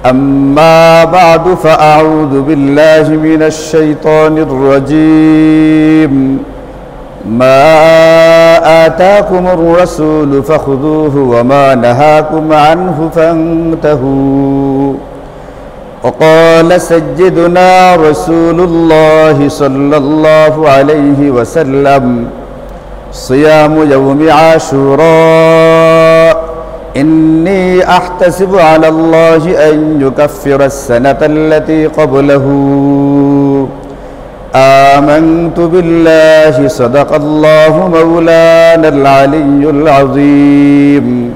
أما بعد فأعوذ بالله من الشيطان الرجيم ما آتاكم الرسول فخذوه وما نهاكم عنه فانتهوا وقال سيدنا رسول الله صلى الله عليه وسلم صيام يوم عاشوراء إني أحتسب على الله أن يكفر السنة التي قبله آمنت بالله صدق الله مولانا العلي العظيم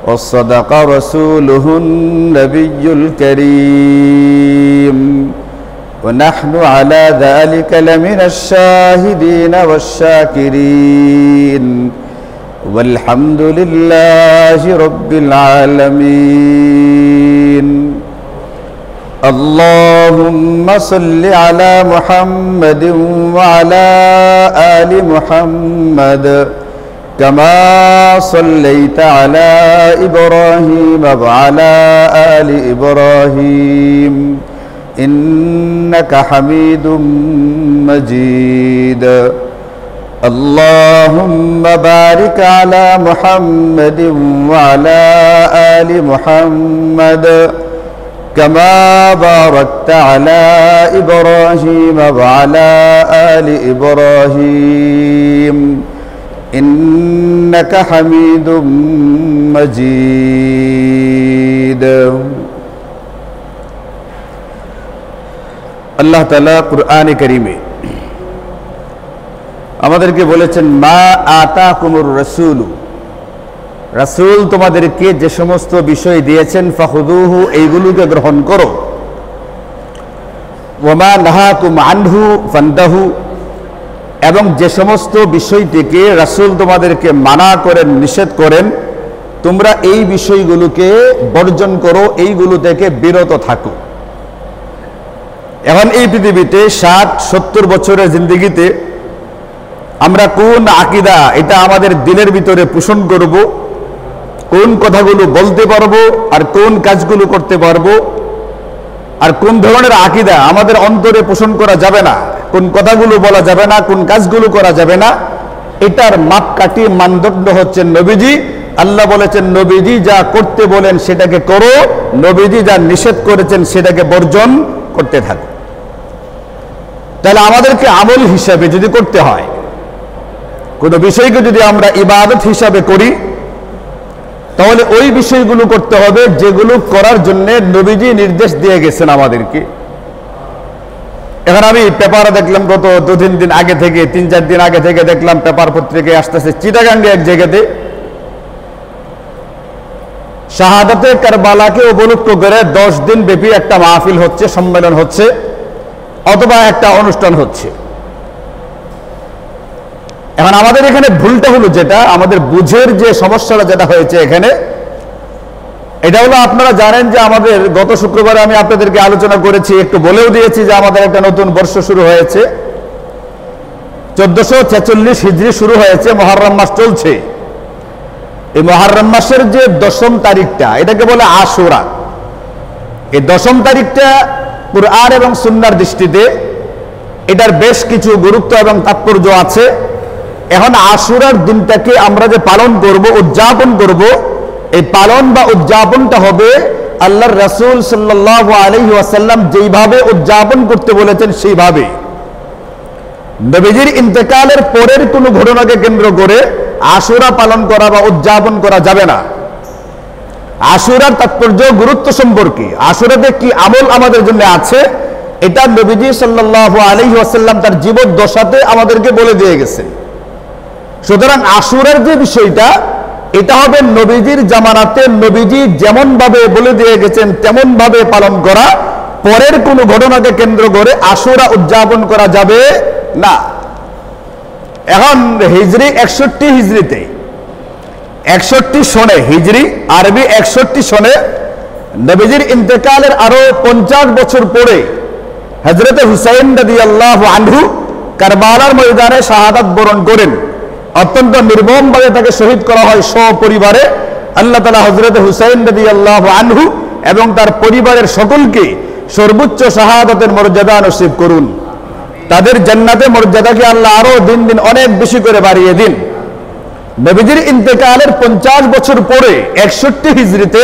وصدق رسوله النبي الكريم ونحن على ذلك لمن الشاهدين والشاكرين والحمد لله رب العالمين اللهم صل على محمد وعلى آل محمد كما صليت على إبراهيم وعلى آل إبراهيم إنك حميد مجيد اللهم بارك على محمد وعلى آل محمد كما باركت على إبراهيم وعلى آل إبراهيم إنك حميد مجيد আল্লাহ তাআলা কুরআনে কারীমে আমাদেরকে বলেছেন মা আতাকুমুর রাসূল, রাসূল তোমাদেরকে যে সমস্ত বিষয় দিয়েছেন ফাখুযুহু এইগুলোকে গ্রহণ করো, ওয়া মা নাহাকুম আনহু ফান্তাহু এবং যে সমস্ত বিষয় থেকে রাসূল তোমাদেরকে মানা করেন নিষেধ করেন তোমরা এই বিষয়গুলোকে বর্জন করো, এইগুলো থেকে বিরত থাকো। এখন এই পৃথিবীতে 60-70 বছরের জিন্দেগিতে আমরা কোন আকীদা এটা আমাদের দিলের ভিতরে পোষণ করব, কোন কথাগুলো বলতে পারবো আর কোন কাজগুলো করতে পারবো, আর কোন ধরনের আকীদা আমাদের অন্তরে পোষণ করা যাবে না, কোন কথাগুলো বলা যাবে না, কোন কাজগুলো করা যাবে না, এটার মাপকাঠি মানদণ্ড হচ্ছে নবীজি। আল্লাহ বলেছেন নবীজি যা করতে বলেন সেটাকে করো, নবীজি যা নিষেধ করেছেন সেটাকে বর্জন করতে থাকো। তাহলে আমাদেরকে আমল হিসাবে যদি করতে হয়, কোনো বিষয়কে যদি আমরা ইবাদত হিসাবে করি, তাহলে ওই বিষয়গুলো করতে হবে যেগুলো করার জন্য নবীজি নির্দেশ দিয়ে গেছেন আমাদেরকে। এখন আমি পেপারে দেখলাম গত 2-3 দিন আগে থেকে, 3-4 দিন আগে থেকে দেখলাম পেপার পত্রিকায় আসতেছে চিটাগাঙ্গে এক জায়গাতে শাহাদাতে কারবালাকে উপলক্ষ করে 10 দিন ব্যাপী একটা মাহফিল হচ্ছে, সম্মেলন হচ্ছে অথবা একটা অনুষ্ঠান হচ্ছে। এখন আমাদের এখানে ভুলটা হলো, যেটা আমাদের বুঝের যে সমস্যাটা যেটা হয়েছে এখানে, এটা হলো আপনারা জানেন যে আমাদের গত শুক্রবারে আমি আপনাদেরকে আলোচনা করেছি, একটু বলেও দিয়েছি যে আমাদের একটা নতুন বর্ষ শুরু হয়েছে, 1446 হিজরি শুরু হয়েছে, মুহররম মাস চলছে। এই মুহররম মাসের যে 10ম তারিখটা এটাকে বলে আশুরা। এই 10ম তারিখটা কুরআন এবং সুন্নাহর দৃষ্টিতে এটার বেশ কিছু গুরুত্ব এবং তাৎপর্য আছে। এখন আশুরার দিনটাকে আমরা যে পালন করব, উদযাপন করব, এই পালন বা উদযাপনটা হবে আল্লাহর রাসূল সাল্লাল্লাহু আলাইহি ওয়াসাল্লাম যেইভাবে উদযাপন করতে বলেছেন সেইভাবে। নবীজির ইন্তেকালের পরের কোনো ঘটনাকে কেন্দ্র করে আশুরা পালন করা বা উদযাপন করা যাবে না। আশুরার তাৎপর্য গুরুত্ব সম্পর্কে, আশুরাতে কি আমল আমাদের জন্য আছে, এটা নবীজি সাল্লাল্লাহু আলাইহি ওয়াসাল্লাম তার জীবদ্দশাতে আমাদেরকে বলে দিয়ে গেছেন। সুতরাং আশুরার যে বিষয়টা, এটা হবে নবীজির জামানাতে নবীজি যেমন ভাবে বলে দিয়ে গেছেন তেমন ভাবে পালন করা, পরের কোনো ঘটনাকে কেন্দ্র করে আশুরা উদযাপন করা যাবে না। এখন হিজরি 61 হিজরিতে 61 সনে, হিজরি আরবি 61 সনে নবীজির ইন্তেকালের আরো 50 বছর পরে হযরত হুসাইন রাদিয়াল্লাহু আনহু কারবালার ময়দানে শাহাদাত বরণ করেন। অত্যন্ত নির্মমভাবে তাকে শহীদ করা হয় সপরিবারে। আল্লাহ তাআলা হযরত হুসাইন রাদিয়াল্লাহু আনহু এবং তার পরিবারের সকলকে সর্বোচ্চ শাহাদাতের মর্যাদা নসিব করুন। তাদের জান্নাতে মর্যাদাকে আল্লাহ আরো দিন দিন অনেক বেশি করে বাড়িয়ে দিন। নবীজির ইন্তেকালের 50 বছর পরে 61 হিজরিতে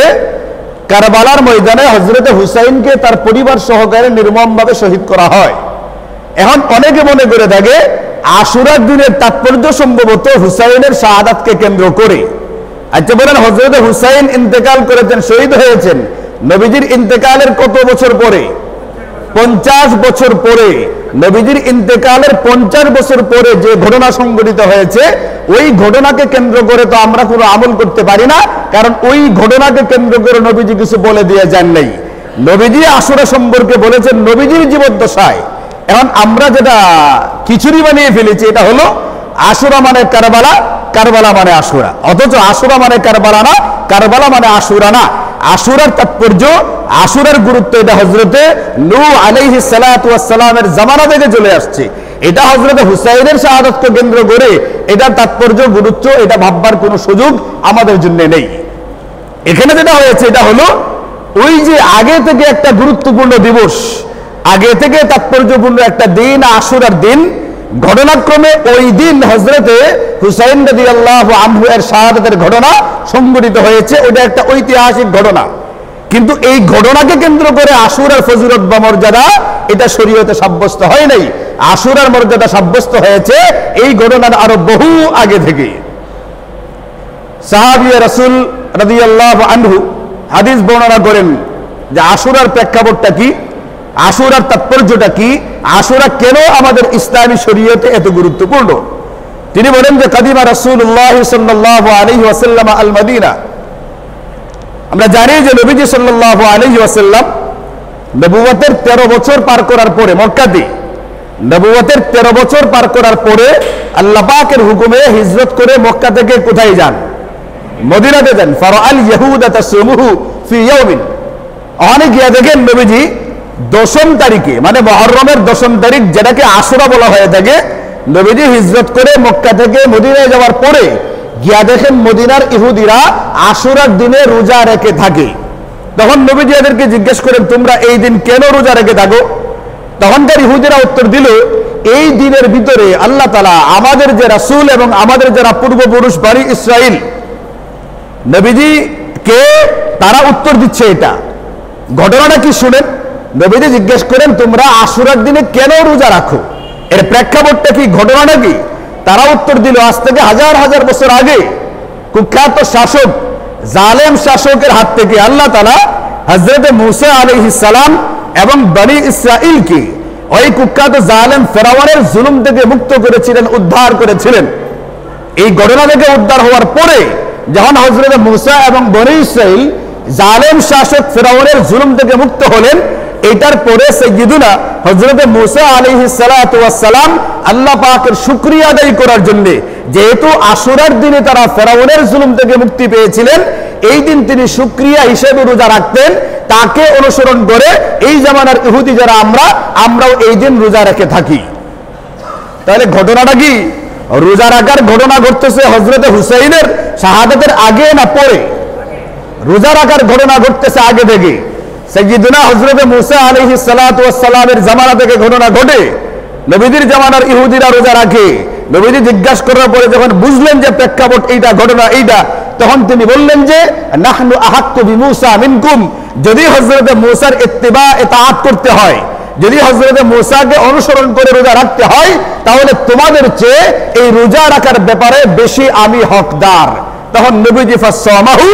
কারবালার ময়দানে হযরতে হুসাইনকে তার পরিবার সহকারে নির্মমভাবে শহীদ করা হয়। এখন অনেকে মনে করে থাকে আশুরার দিনের তাৎপর্য সম্ভবত হুসাইনের শাহাদাতকে কেন্দ্র করে। আচ্ছা বলেন, হযরতে হুসাইন ইন্তেকাল করেছেন, শহীদ হয়েছেন নবীজির ইন্তেকালের কত বছর পরে? 50 বছর পরে। নবীজির ইন্তেকালের 50 বছর পরে যে ঘটনা সংঘটিত হয়েছে, ওই ঘটনাকে কেন্দ্র করে তো আমরা কোনো আমল করতে পারি না, কারণ ওই ঘটনাকে কেন্দ্র করে নবীজি কিছু বলে দিয়ে যান নাই। নবীজি আশুরা সম্পর্কে বলেছেন নবীজির জীবদ্দশায়। এখন আমরা যেটা খিচুড়ি বানিয়ে ফেলেছি, এটা হলো আশুরা মানে কারবালা, কারবালা মানে আশুরা, অথচ আশুরা মানে কারবালা না, কারবালা মানে আশুরা না। আশুরার তাৎপর্য, আশুরার গুরুত্ব এটা হযরতে নূহ আলাইহিস সালাতু ওয়াস সালামের জামানা থেকে চলে আসছে। এটা হযরতে হুসাইনের শাহাদাতকে কেন্দ্র করে এটার তাৎপর্য, গুরুত্ব এটা ভাববার কোনো সুযোগ আমাদের জন্য নেই। এখানে যেটা হয়েছে এটা হলো ওই যে আগে থেকে একটা গুরুত্বপূর্ণ দিবস, আগে থেকে তাৎপর্যপূর্ণ একটা দিন, আশুরার দিন, ঘটনাক্রমে ওই দিন হযরতে হুসাইন রাদিয়াল্লাহু আনহু এর শাহাদাতের ঘটনা সংঘটিত হয়েছে। ওটা একটা ঐতিহাসিক ঘটনা, কিন্তু এই ঘটনাকে কেন্দ্র করে আশুরার ফজিলত বা মর্যাদা এটা শরীয়তে সাব্যস্ত হয় নাই। আশুরার মর্যাদা সাব্যস্ত হয়েছে এই ঘটনার আরো বহু আগে থেকে। সাহাবী রাসূল রাদিয়াল্লাহু আনহু হাদিস বর্ণনা করেন যে আশুরার প্রেক্ষাপটটা কি, আশুরার তাৎপর্যটা কি, আশুরা কেন আমাদের ইসলামী শরীয়তে এত গুরুত্বপূর্ণ। তিনি বলেন যে কাদিমা রাসূলুল্লাহ সাল্লাল্লাহু আলাইহি ওয়াসাল্লাম আল মদিনা। আমরা জানি যে নবীজি সাল্লাল্লাহু আলাইহি ওয়াসাল্লাম নবুয়তের 13 বছর পার করার পরে, মক্কাতে নবুয়তের 13 বছর পার করার পরে আল্লাহ পাকের হুকুমে হিজরত করে মক্কা থেকে কোথায় যান? মদিনাতে যান। ফারাআল ইয়াহুদা তাসুমুহু ফি ইয়াউমিন। অনেক গিয়া দেখেন নবীজি 10ম তারিখে, মানে মুহররমের 10ম তারিখ, যেটাকে আশুরা বলা হয়ে থাকে, নবীজি হিজরত করে মক্কা থেকে মদিনায় যাওয়ার পরে গিয়া দেখেন মদিনার ইহুদিরা আশুরার দিনে রোজা রেখে থাকে। তখন নবীজি এদেরকে জিজ্ঞেস করেন, তোমরা এই দিন কেন রোজা রেখে থাকো? তখনকার ইহুদিরা উত্তর দিল, এই দিনের ভিতরে আল্লাহ তাআলা আমাদের যে রাসূল এবং আমাদের যারা পূর্বপুরুষ বনি ইসরাইল, নবীজি কে তারা উত্তর দিচ্ছে এটা। ঘটনাটা কি শুনেন। নবীজি জিজ্ঞেস করেন, তোমরা আশুরার দিনে কেন রোজা রাখো, এর প্রেক্ষাপটটা কি, ঘটনাটা কি? তারা উত্তর দিল, আজ থেকে হাজার হাজার বছর আগে কুখ্যাত শাসক, জালেম শাসকের হাত থেকে আল্লাহ তাআলা হযরতে মূসা আলাইহিস সালাম এবং বনি ইসরাইলকে ওই কুখ্যাত জালেম ফেরাউনের জুলুম থেকে মুক্ত করেছিলেন, উদ্ধার করেছিলেন। এই ঘটনা থেকে উদ্ধার হওয়ার পরে যখন হযরতে মূসা এবং বনি ইসরাইল জালেম শাসক ফেরাউনের জুলুম থেকে মুক্ত হলেন, এটার পরে সাইয়্যিদুনা হযরতে মূসা আলাইহিস সালাতু ওয়াস সালাম আল্লাহ পাকের শুকরিয়া আদায় করার জন্য, যেহেতু আশুরার দিনে তারা ফেরাউনের জুলুম থেকে মুক্তি পেয়েছিলেন, এই দিন তিনি শুকরিয়া হিসেবে রোজা রাখতেন। তাকে অনুসরণ করে এই জামানার ইহুদি যারা আমরাও এই দিন রোজা রেখে থাকি। তাহলে ঘটনাটা কি? রোজা রাখার ঘটনা ঘটতেছে হযরতে হুসাইনের শাহাদাতের আগে না পরে? রোজা রাখার ঘটনা ঘটতেছে আগে থেকে। সাইয়্যিদুনা হযরতে মূসা আলাইহিস সালাতু ওয়াস সালামের জামানা থেকে ঘটনা ঘটে। নবীজির জামানার ইহুদিরা রোজা রাখে। নবীজি জিজ্ঞাসা করার পরে যখন বুঝলেন যে প্রেক্ষাপট এইটা, ঘটনা এইটা, তখন তিনি বললেন যে নাহনু আহাক্কু বিমূসা মিনকুম। যদি হযরতে মূসার ইত্তিবা ইতাআত করতে হয়, যদি হযরতে মূসাকে অনুসরণ করে রোজা রাখতে হয়, তাহলে তোমাদের চেয়ে এই রোজা রাখার ব্যাপারে বেশি আমি হকদার। তখন নবীজি ফাসসামাহু,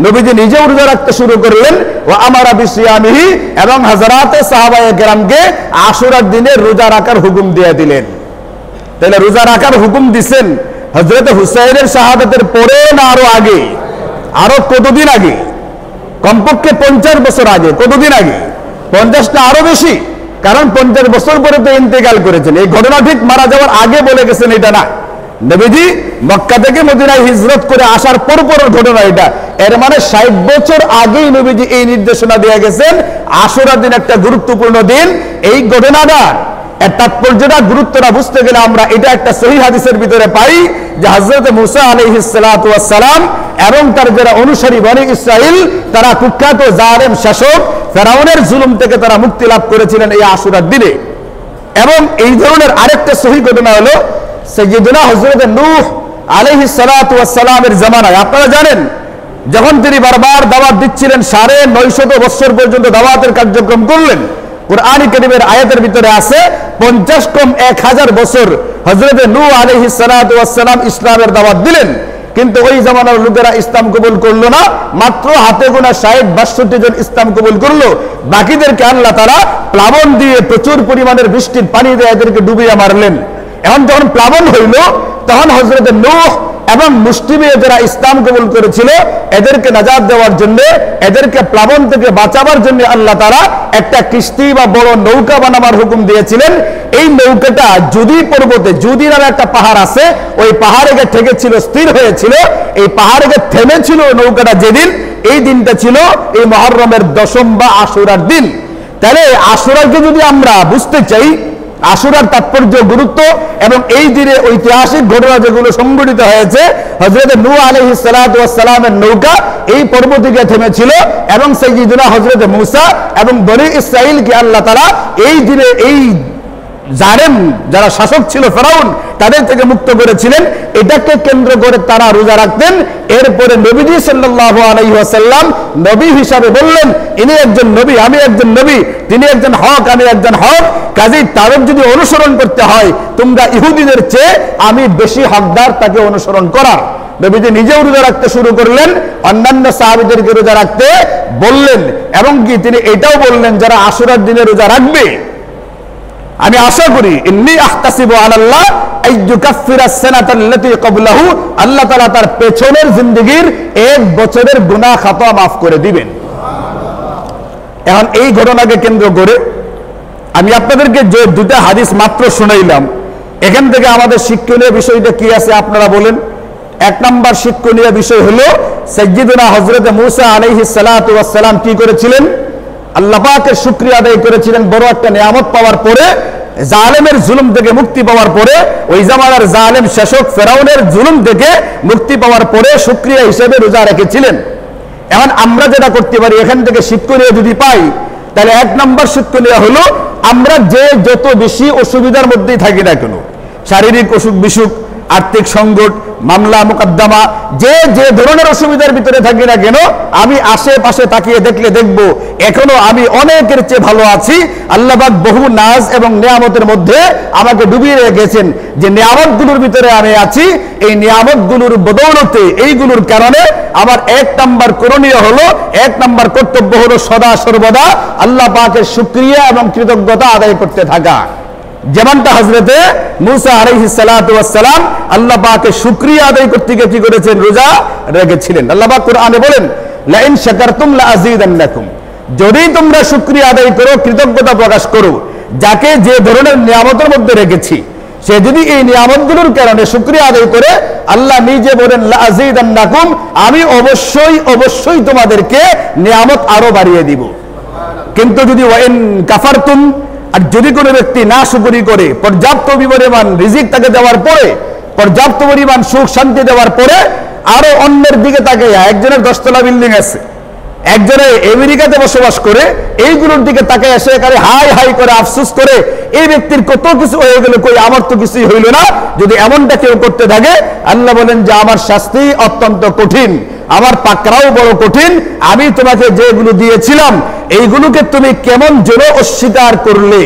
নবীজি নিজেও রোজা রাখতে শুরু করলেন। ওয়া আমারা বিসিয়ামিহি, এবং হযরতে সাহাবায়ে কেরামকে আশুরার দিনে রোজা রাখার হুকুম দিয়ে দিলেন। তাহলে রোজা রাখার হুকুম দিবেন হযরতে হুসাইনের শাহাদাতের পরে না আরো আগে? আরো কতদিন আগে? কমপক্ষে 50 বছর আগে। কতদিন আগে? 50 না আরো বেশি, কারণ 50 বছর পরে তো ইন্তেকাল করেছেন। এই ঘটনা ঠিক মারা যাওয়ার আগে বলে গেছেন এটা না। নবীজি মক্কা থেকে মদিনায় হিজরত করে আসার পর ঘটনা এটা। এর মানে 60 বছর আগেই নবীজি এই নির্দেশনা দিয়ে গেছেন আশুরার দিন একটা গুরুত্বপূর্ণ দিন। এই ঘটনাটা এর তাৎপর্যটা গুরুত্বটা বুঝতে গেলে আমরা এটা একটা সহিহ হাদিসের ভিতরে পাই যে হযরত মূসা আলাইহিস সালাতু ওয়াস সালাম এবং তার যারা অনুসারী বনি ইসরাইল তারা কুখ্যাত জালেম শাসক ফেরাউনের জুলুম থেকে তারা মুক্তি লাভ করেছিলেন এই আশুরার দিনে। এবং এই ধরনের আরেকটা সহিহ ঘটনা হলো সাইয়্যিদুনা হযরত নূহ আলাইহিস সালাতু ওয়াস সালামের জামানায়। আপনারা জানেন যখন তিনি বারবার দাওয়াত দিচ্ছিলেন 950 বছর পর্যন্ত দাওয়াতের কার্যক্রম করলেন। কুরআন কারীমের আয়াতের ভিতরে আছে 50 কম 1000 বছর হযরত নূহ আলাইহিস সালাতু ওয়াস সালাম ইসলামের দাওয়াত দিলেন, কিন্তু ওই জামানার লোকেরা ইসলাম কবুল করলো না। মাত্র হাতে গোনা 60-62 জন ইসলাম কবুল করলো, বাকিদেরকে আল্লাহ তাআলা প্লাবন দিয়ে প্রচুর পরিমাণের বৃষ্টির পানি দিয়ে এদেরকে ডুবিয়ে মারলেন। এখন যখন প্লাবন হইল তখন হযরত নূহ এবং মুসলিমে যারা ইসলাম কবুল করেছিল এদেরকে নাজাত দেওয়ার জন্য, এদেরকে প্লাবন থেকে বাঁচাবার জন্য আল্লাহ তাআলা একটা কিস্তি বা বড় নৌকা বানাবার হুকুম দিয়েছিলেন। এই নৌকাটা জুদি পর্বতে, জুদি নামে একটা পাহাড় আছে, ওই পাহাড়ে গিয়ে ঠেকেছিল, স্থির হয়েছিল। এই পাহাড়ে গিয়ে থেমেছিল নৌকাটা যেদিন, এই দিনটা ছিল এই মুহররমের 10ম বা আশুরার দিন। তাহলে আশুরাকে যদি আমরা বুঝতে চাই, আশুরার তাৎপর্য, গুরুত্ব এবং এই দিনে ঐতিহাসিক ঘটনা যেগুলো সংঘটিত হয়েছে, হযরত নূহ আলাইহিস সালাতু ওয়াস সালামের নৌকা এই পর্বতে গিয়ে থেমেছিল এবং সাইয়্যিদুনা হযরত মূসা এবং বনি ইসরাইলকে আল্লাহ তাআলা এই দিনে এই জালেম যারা শাসক ছিল ফেরাউন তাদের থেকে মুক্ত করেছিলেন। এটাকে কেন্দ্র করে তারা রোজা রাখতেন। এরপরে নবীজি সাল্লাল্লাহু আলাইহি ওয়াসাল্লাম নবী হিসাবে বললেন, ইনি একজন নবী, আমি একজন নবী, তিনি একজন হক, আমি একজন হক, কাজেই তারও যদি অনুসরণ করতে হয় তোমরা ইহুদিদের চেয়ে আমি বেশি হকদার তাকে অনুসরণ করার। নবীজি নিজেও রোজা রাখতে শুরু করলেন, অন্যান্য সাহাবীদেরকে রোজা রাখতে বললেন এবং কি তিনি এটাও বললেন যারা আশুরার দিনে রোজা রাখবে আমি আশা করি ইন্নী আহতাসিবু আলাল্লাহ আইয়ুকাফিরাস সানাতাল্লাতী ক্বাবলাহু, আল্লাহ তাআলা তার পেছনের জিন্দেগীর 1 বছরের গুনাহ খাতা মাফ করে দিবেন। এখন এই ঘটনাকে কেন্দ্র করে আমি আপনাদেরকে যে দুটো হাদিস মাত্র শুনাইলাম, এখান থেকে আমাদের শিক্ষণীয় বিষয়টা কি আছে আপনারা বলেন। 1 নম্বর শিক্ষণীয় বিষয় হলো সাইয়্যিদুনা হযরত মূসা আলাইহিস সালাতু ওয়াস সালাম কি করেছিলেন? আল্লাহ পাকের শুকরিয়া আদায় করেছিলেন। বড় একটা নিয়ামত পাওয়ার পরে, জালেমের জুলুম থেকে মুক্তি পাওয়ার পরে, ওই জামানার জালেম শাসক ফেরাউনের জুলুম থেকে মুক্তি পাওয়ার পরে শুকরিয়া হিসেবে রোজা রেখেছিলেন। এখন আমরা যেটা করতে পারি, এখান থেকে শিক্ষণীয় যদি পাই, তাহলে 1 নম্বর শিক্ষণীয় হলো আমরা যে যত বেশি অসুবিধার মধ্যেই থাকি না কেন, শারীরিক অসুখ বিসুখ, আর্থিক সংকট, মামলা মোকদ্দমা, যে যে ধরনের অসুবিধার ভিতরে থাকি না কেন, আমি আশেপাশে তাকিয়ে দেখলে দেখব এখনো আমি অনেকের চেয়ে ভালো আছি। আল্লাহ পাক বহু নাজ এবং নিয়ামতের মধ্যে আমাকে ডুবিয়ে রেখেছেন। যে নিয়ামতগুলোর ভিতরে আমি আছি, এই নিয়ামতগুলোর বদৌলতে, এইগুলোর কারণে আমার 1 নম্বর করণীয় হলো, 1 নম্বর কর্তব্য হলো সদা সর্বদা আল্লাহ পাকের শুকরিয়া এবং কৃতজ্ঞতা আদায় করতে থাকা। যেমনটা হযরতে মূসা আলাইহিস সালাতু ওয়াস সালাম আল্লাহ পাকের শুকরিয়া আদায় করতে গিয়ে কি করেছেন? রোজা রেখেছিলেন। আল্লাহ পাক কোরআনে বলেন, লা ইন শাকারতুম লা আযীদান্নাকুম, যদি তোমরা শুকরিয়া আদায় করো, কৃতজ্ঞতা প্রকাশ করো, যাকে যে ধরনের নিয়ামতের মধ্যে রেখেছি, সে যদি এই নিয়ামতগুলোর কারণে শুকরিয়া আদায় করে, আল্লাহ নিজে বলেন লা আযীদান্নাকুম, আমি অবশ্যই অবশ্যই তোমাদেরকে নিয়ামত আরো বাড়িয়ে দিব। কিন্তু যদি ওয়া ইন কাফারতুম, আর যদি কোনো ব্যক্তি না শুকরি করে, পর্যাপ্ত পরিমাণ রিজিক তাকে দেওয়ার পরে, পর্যাপ্ত পরিমাণ সুখ শান্তি দেওয়ার পরে আরো অন্যের দিকে তাকে, একজনের 10 তলা বিল্ডিং আছে, একজনে আমেরিকাতে বসবাস করে, এইগুলোর দিকে তাকে এসে এখানে হাই হাই করে আফসোস করে, এই ব্যক্তির কত কিছু হয়ে গেল, কই আমার তো কিছুই হইল না। যদি এমনটা কেউ করতে থাকে, আল্লাহ বলেন যে আমার শাস্তি অত্যন্ত কঠিন, আমার পাকড়াও বড় কঠিন। আমি তোমাকে যেগুলো দিয়েছিলাম এইগুলোকে তুমি কেমন যেন অস্বীকার করলে।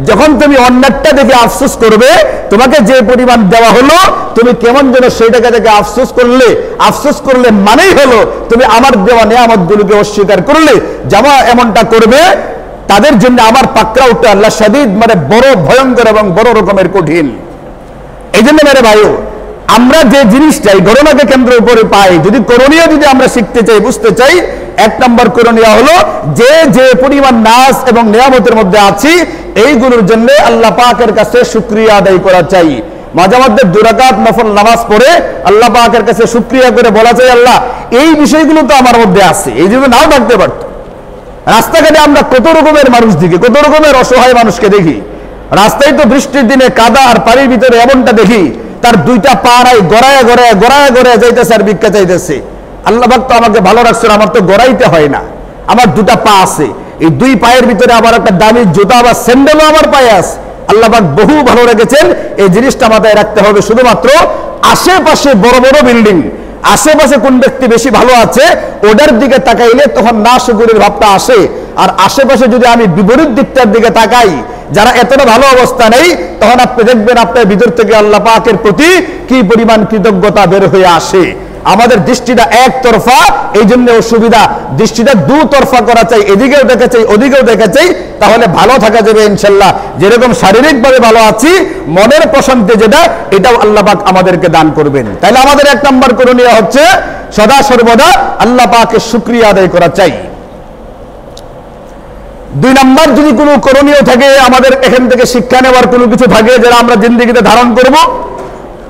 যখন তুমি অন্যটা দেখে আফসোস করবে, তোমাকে যে পরিমাণ দেওয়া হলো তুমি কেমন যেন সেইটাকে দেখে আফসোস করলে। আফসোস করলে মানেই হলো তুমি আমার দেওয়া নিয়ামতগুলোকে অস্বীকার করলে। যারা এমনটা করবে তাদের জন্য আমার পাকড়াওটা আল্লাহ শাদীদ, মানে বড় ভয়ঙ্কর এবং বড় রকমের কঠিন। এই জন্য মেরে ভাইও, আমরা যে জিনিসটা এই ঘটনাকে কেন্দ্র করে পাই, যদি করণীয় যদি আমরা শিখতে চাই, বুঝতে চাই, 1 নম্বর করণীয় হলো যে যে পরিমাণ নাজ এবং নিয়ামতের মধ্যে আছি, এইগুলোর জন্য আল্লাহ পাকের কাছে শুকরিয়া আদায় করা চাই। মাঝে মধ্যে 2 রাকাত নফল নামাজ পড়ে আল্লাহ পাকের কাছে শুকরিয়া করে বলা চাই, আল্লাহ এই বিষয়গুলো তো আমার মধ্যে আছে, এই জন্য নাও থাকতে পারত। রাস্তাঘাটে আমরা কত রকমের মানুষ দেখি, কত রকমের অসহায় মানুষকে দেখি। রাস্তায় তো বৃষ্টির দিনে কাদা আর পানির ভিতরে এমনটা দেখি, তার দুইটা পা নাই, গড়ায় গড়ায় গড়ায় গড়ায় যাইতেছে আর ভিক্ষা চাইতেছে। আল্লাহ পাক তো আমাকে ভালো রাখছেন, আমার তো গড়াইতে হয় না, আমার দুটা পা আছে, এই দুই পায়ের ভিতরে আবার একটা দামি জুতা বা স্যান্ডেলও আমার পায়ে আছে। আল্লাহ পাক বহু ভালো রেখেছেন, এই জিনিসটা মাথায় রাখতে হবে। শুধুমাত্র আশেপাশে বড় বড় বিল্ডিং, আশেপাশে কোন ব্যক্তি বেশি ভালো আছে ওটার দিকে তাকাইলে তখন না শুকরের ভাবটা আসে। আর আশেপাশে যদি আমি বিপরীত দিকটার দিকে তাকাই, যারা এতটা ভালো অবস্থা নেই, তখন আপনি দেখবেন আপনার ভিতর থেকে আল্লাহ পাকের প্রতি কি পরিমাণ কৃতজ্ঞতা বের হয়ে আসে। আমাদের দৃষ্টিটা একতরফা, এই জন্য অসুবিধা। দৃষ্টিটা দুতরফা করা চাই, এদিকেও দেখা চাই ওদিকেও দেখা চাই, তাহলে ভালো থাকা যাবে ইনশাল্লাহ। যেরকম শারীরিকভাবে ভালো আছি, মনের প্রশান্তি যেটা, এটাও আল্লাহ পাক আমাদেরকে দান করবেন। তাহলে আমাদের 1 নম্বর করণীয় হচ্ছে সদা সর্বদা আল্লাহ পাকের শুকরিয়া আদায় করা চাই। 2 নম্বর, যদি কোনো করণীয় থাকে, আমাদের এখান থেকে শিক্ষা নেওয়ার কোনো কিছু থাকে যেটা আমরা জিন্দেগিতে ধারণ করব,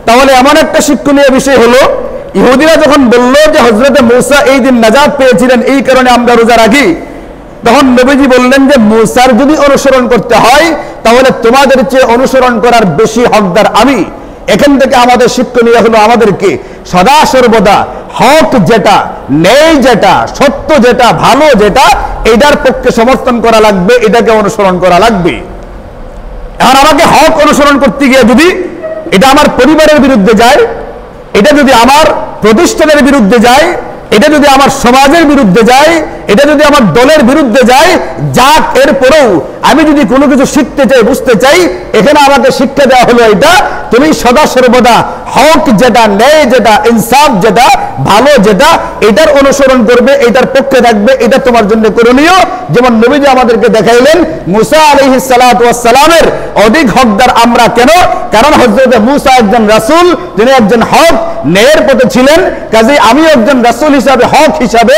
তাহলে এমন একটা শিক্ষণীয় বিষয় হলো, ইহুদিরা যখন বলল যে হযরতে মূসা এই দিন নাজাত পেয়েছিলেন, এই কারণে আমরা রোজা রাখি, তখন নবীজি বললেন যে মূসার যদি অনুসরণ করতে হয়, তাহলে তোমাদের চেয়ে অনুসরণ করার বেশি হকদার আমি। এখান থেকে আমাদের শিক্ষণীয় হলো, আমাদেরকে সদা সর্বদা হক যেটা, ন্যায় যেটা, সত্য যেটা, ভালো যেটা, এটার পক্ষে সমর্থন করা লাগবে, এটাকে অনুসরণ করা লাগবে। এখন আমাকে হক অনুসরণ করতে গিয়ে যদি এটা আমার পরিবারের বিরুদ্ধে যায়, এটা যদি আমার প্রতিষ্ঠানের বিরুদ্ধে যায়, এটা যদি আমার সমাজের বিরুদ্ধে যায়, এটা যদি আমার দলের বিরুদ্ধে যায়, যাক, এরপরেও আমি যদি কোনো কিছু শিখতে চাই, বুঝতে চাই, এখানে আমাকে শিক্ষা দেওয়া হলো এটা, তুমি সদা সর্বদা হক যেটা, ন্যায় যেটা, ইনসাফ যেটা, ভালো যেটা, এটার অনুসরণ করবে, এটার পক্ষে থাকবে, এটা তোমার জন্য করণীয়। যেমন নবীজি আমাদেরকে দেখাইলেন, মূসা আলাইহিস সালাতু ওয়াস সালামের অধিক হকদার আমরা। কেন? কারণ হযরতে মূসা একজন রাসূল, তিনি একজন হক ন্যায়ের পথে ছিলেন। কাজেই আমি একজন রাসূল হিসাবে, হক হিসাবে,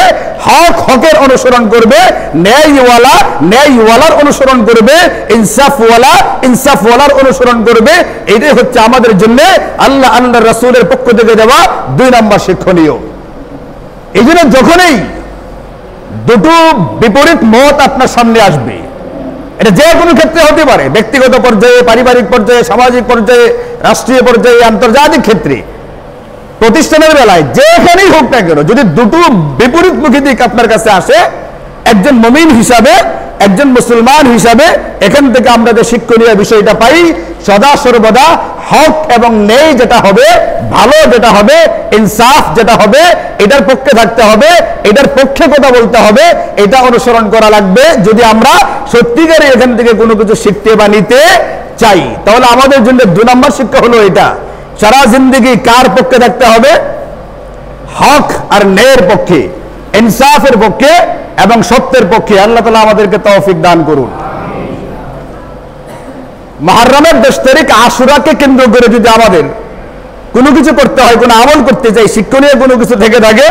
হকের অনুসরণ করবে, ন্যায়ওয়ালা ন্যায়ওয়ালার অনুসরণ করবে, ইনসাফওয়ালার অনুসরণ করবে। এটাই হচ্ছে আমাদের জন্য আল্লাহ রাসূলের পক্ষ থেকে দেওয়া 2 নম্বর শিক্ষণীয়। এই জন্য যখনই দুটো বিপরীত মত আপনার সামনে আসবে, এটা যে কোনো ক্ষেত্রে হতে পারে, ব্যক্তিগত পর্যায়ে, পারিবারিক পর্যায়ে, সামাজিক পর্যায়ে, রাষ্ট্রীয় পর্যায়ে, আন্তর্জাতিক ক্ষেত্রে, প্রতিষ্ঠানের বেলায়, যেখানেই হোক না কেন, যদি দুটো বিপরীতমুখী দিক আপনার কাছে আসে, একজন মুমিন হিসাবে, একজন মুসলমান হিসাবে, এখান থেকে আমরা যে শিক্ষণীয় বিষয়টা পাই, সদা সর্বদা হক এবং ন্যায় যেটা হবে, ভালো যেটা হবে, ইনসাফ যেটা হবে, এটার পক্ষে থাকতে হবে, এটার পক্ষে কথা বলতে হবে, এটা অনুসরণ করা লাগবে। যদি আমরা সত্যিকারে এখান থেকে কোনো কিছু শিখতে বা নিতে চাই, তাহলে আমাদের জন্য 2 নম্বর শিক্ষা হলো এটা, সারা জিন্দেগি কার পক্ষে থাকতে হবে? হক আর ন্যায়ের পক্ষে, ইনসাফের পক্ষে এবং সত্যের পক্ষে। আল্লাহ তাআলা আমাদেরকে তৌফিক দান করুন। মুহররমের 10 তারিখ আশুরাকে কেন্দ্র করে যদি আমাদের কোনো কিছু করতে হয়, কোনো আমল করতে চাই, শিক্ষণীয় কোনো কিছু থেকে থাকে,